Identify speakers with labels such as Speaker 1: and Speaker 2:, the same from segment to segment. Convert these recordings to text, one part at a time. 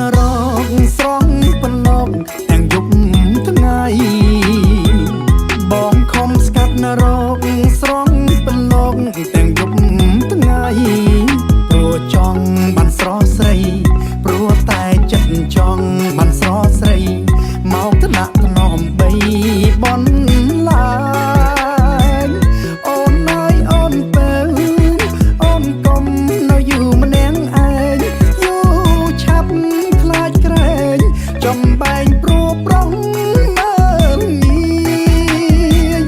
Speaker 1: នរកស្រងបន្លកទាំងយប់ថ្ងៃបងខំស្កាត់នរកស្រងបន្លកទាំងយប់ថ្ងៃព្រោះចង់បានស្រស់ស្រីព្រោះតែចិត្តចង់បានស្រស់ស្រីមកថ្នាក់ថ្នមបីបនឡាយអូនអើយអូនពើអូនកុំនៅយូរម្នាក់ឯងយូរឆាប់ខ្លាចក្រែងចំបែងព្រោះប្រុងមើលងាយ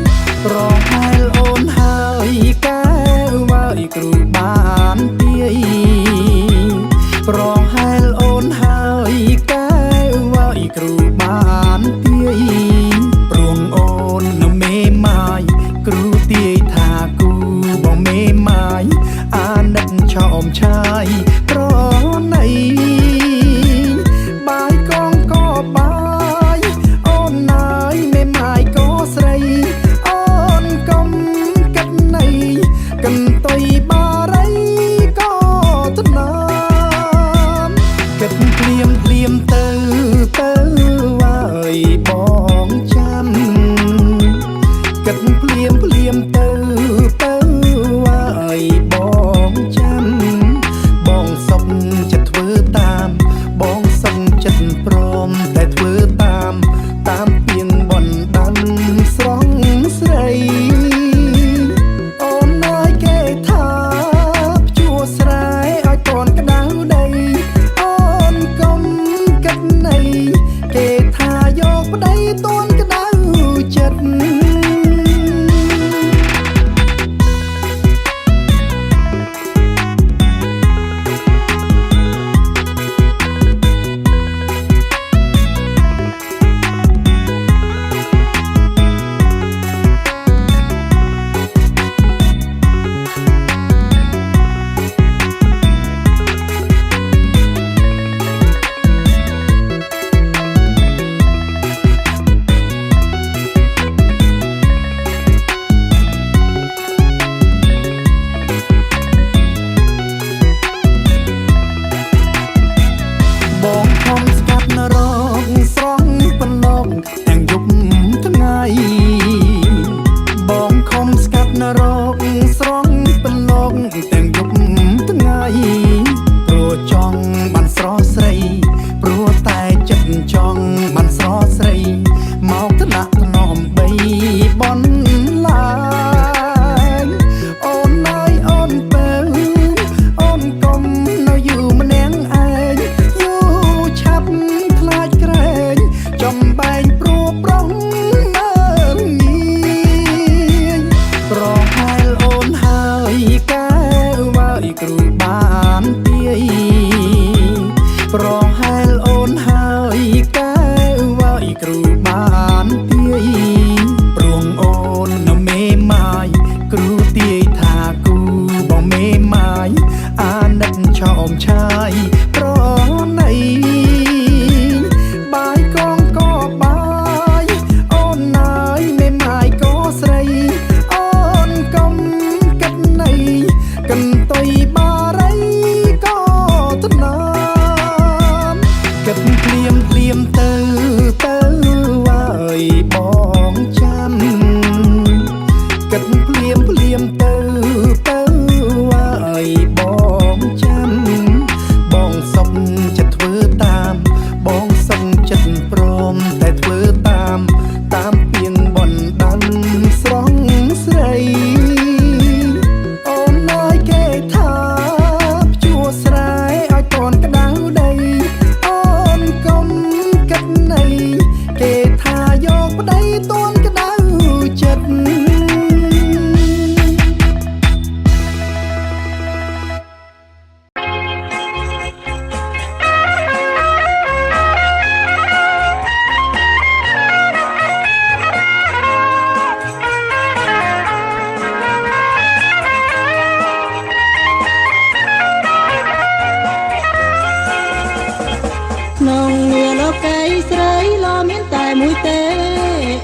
Speaker 1: ប្រហែលអូនហើយកែវើយគ្រូបានទាយប្រហែលអូនហើយកែវើយគ្រូបានទាយព្រោះអូននៅមេម៉ាយគ្រូទាយថាគូបងមេម៉ាយអាណិតឆោមឆាយប្រណីបាយកងក៏បាយអូនណាយមេម៉ាយក៏ស្រីអូនកុំគិតណីកន្ទុយបារីក៏ថ្នមគិតភ្លាមភ្លាមទៅវើយបងចាំគិតភ្លាមភ្លាមទៅវើយបងចាំបងសុំចិត្តធ្វើតាមបងសុំចិត្តព្រមតែធ្វើតាមពីងបនដានស្រងស្រីអូនអើយគេថាភ្ជួរស្រែឲ្យតនក្តៅដីអូនកុំគិតណីគេថាយកប្តីតនក្តៅចិត្តបងខំស្កាត់នរកស្រងបន្លកទាំងយប់ថ្ងៃបងខំស្កាត់នរកស្រងបន្លកទាំងយប់ថ្ងៃព្រោះចង់បានស្រស់ស្រីព្រោះតែចិត្តចង់បានស្រស់ស្រីមកថ្នាក់ថ្នមបីបនឡាយអូនអើយអូនពើអូនកុំនៅយូរម្នាក់ឯងយូរឆាប់ខ្លាចក្រែងចំបែងព្រោះប្រុងមើលងាយប្រហែលអូនហើយកែវើយគ្រូបានទាយប្រហែលអូនហើយកែវើយគ្រូបានទាយព្រោះអូននៅមេម៉ាយគ្រូទាយថាគូបងមេម៉ាយអាណិតឆោមឆាយប្រណីបាយកងក៏បាយអូនណាយមេម៉ាយក៏ស្រីអូនកុំគិតណីកន្ទុយបារីក៏ថ្នមគិតភ្លាមភ្លាមទៅវើយបងចាំគិតភ្លាមភ្លាមទៅវើយបងចាំបងសុំចិត្តធ្វើតាមបងសុំចិត្តព្រមតែធ្វើតាមពីងបនដានស្រងស្រីអូនអើយគេថាភ្ជួរស្រែឲ្យតនក្តៅដីអូនកុំគិតណីគេថាយកប្តីតនក្តៅចិត្ត
Speaker 2: ក្នុងនាលោកីស្រីឡមានតែមួយទេ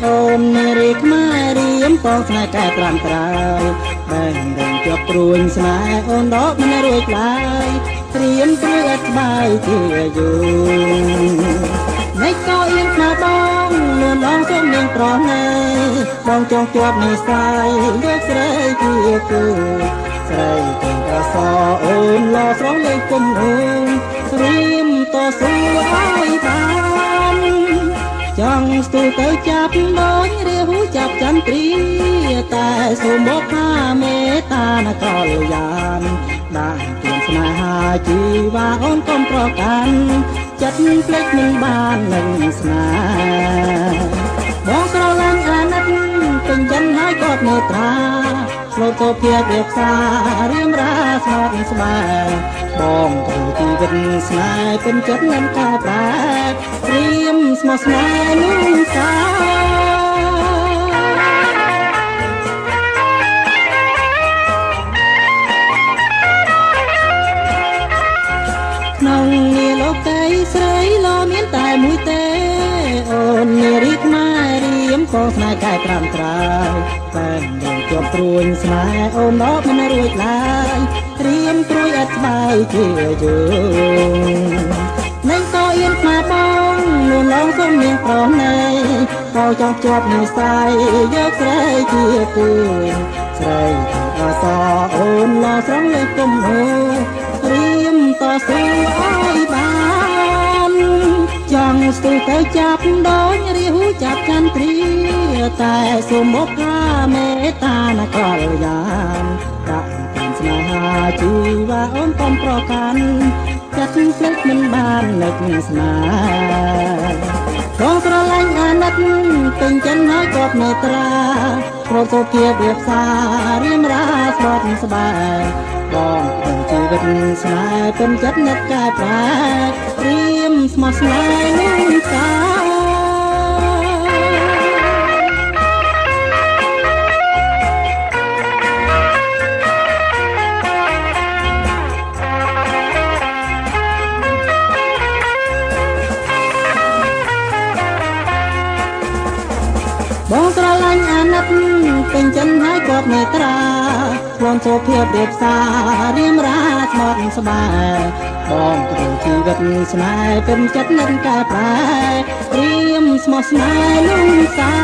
Speaker 2: អូននារីខ្មែររៀមបងស្នេហ៍កែត្រាំត្រើយបែងរំជាប់ព្រួញស្នេហ៍អូនដកមិនរួចឡើយត្រៀមព្រឺអត់ ស្បែកជាយូរនេះក៏អៀងខ្នាបងលឿនឡងសុំនាងប្រណែបងចង់ជាប់និស័យយកស្រីជាគូស្រីទាំងអសអូនឡស្រងលេងគុំអូនរៀមតស៊ូឲ្យបានចង់ស្ទុយទៅចាប់ដូចរាហូចាប់ចន្ទ្រីតែសូមមកថាមេត្តានកលយានបានទានស្នេហាជីវ៉ាអូនកុំប្រកាន់ចិត្តភ្លេចមិនបាននឹងស្នេហ៍បងស្រឡាញ់អាណិតពេញចិត្តហើយក៏មេត្តាស្លូតទៅភាពរៀបសាររៀមរាស្មោកស្បែកបងទៅជីវិតស្នេហ៍ពេញចិត្តនឹងការប្រែរៀមស្មោះស្នេហ៍នឹងសាក្នុងនាលោកីស្រីលោមានតែមួយទេអូននារីខ្មែររៀមក៏ស្នេហ៍កែត្រាំត្រើយតែនឹងជាប់ព្រួយស្នេហ៍អូនដកមិនរួចឡើយរៀមព្រួយអត់ស្បែកជាយូរនឹងក៏អៀនខ្មែរបងលឿនឡងសុំនាងប្រណែក៏ចង់ជាប់និស័យយកស្រីជាគូស្រីទាំងអសអូនឡស្រងលេងគុំអូរៀមតស៊ូឲ្យបានចង់ស្ទុយទៅចាប់ដូចរាហូចាប់ចន្ទ្រីតែសូមមកថាមេត្តានកលយានដាក់តាមស្នេហាជីវ៉ាអូនកុំប្រកាន់ចិត្តភ្លេចមិនបាននឹកស្នេហ៍បងស្រឡាញ់អាណិតពេញចិត្តហើយក៏មេត្តាព្រមសុភាពរៀបសាររៀមរាស្បត់ស្បែកបងក្នុងជីវិតស្នេហ៍ពេញចិត្តនឹកកែប្រែរៀមស្មោះស្នេហ៍នឹងសាបងស្រឡាញ់អាណិតពេញចិត្តហើយក៏មេត្រាព្រមសុភាពរៀបសាររៀមរាស្មោះស្បែកបងទៅជីវិតស្នេហ៍ពេញចិត្តនឹងកែប្រែរៀមស្មោះស្នេហ៍នឹងសា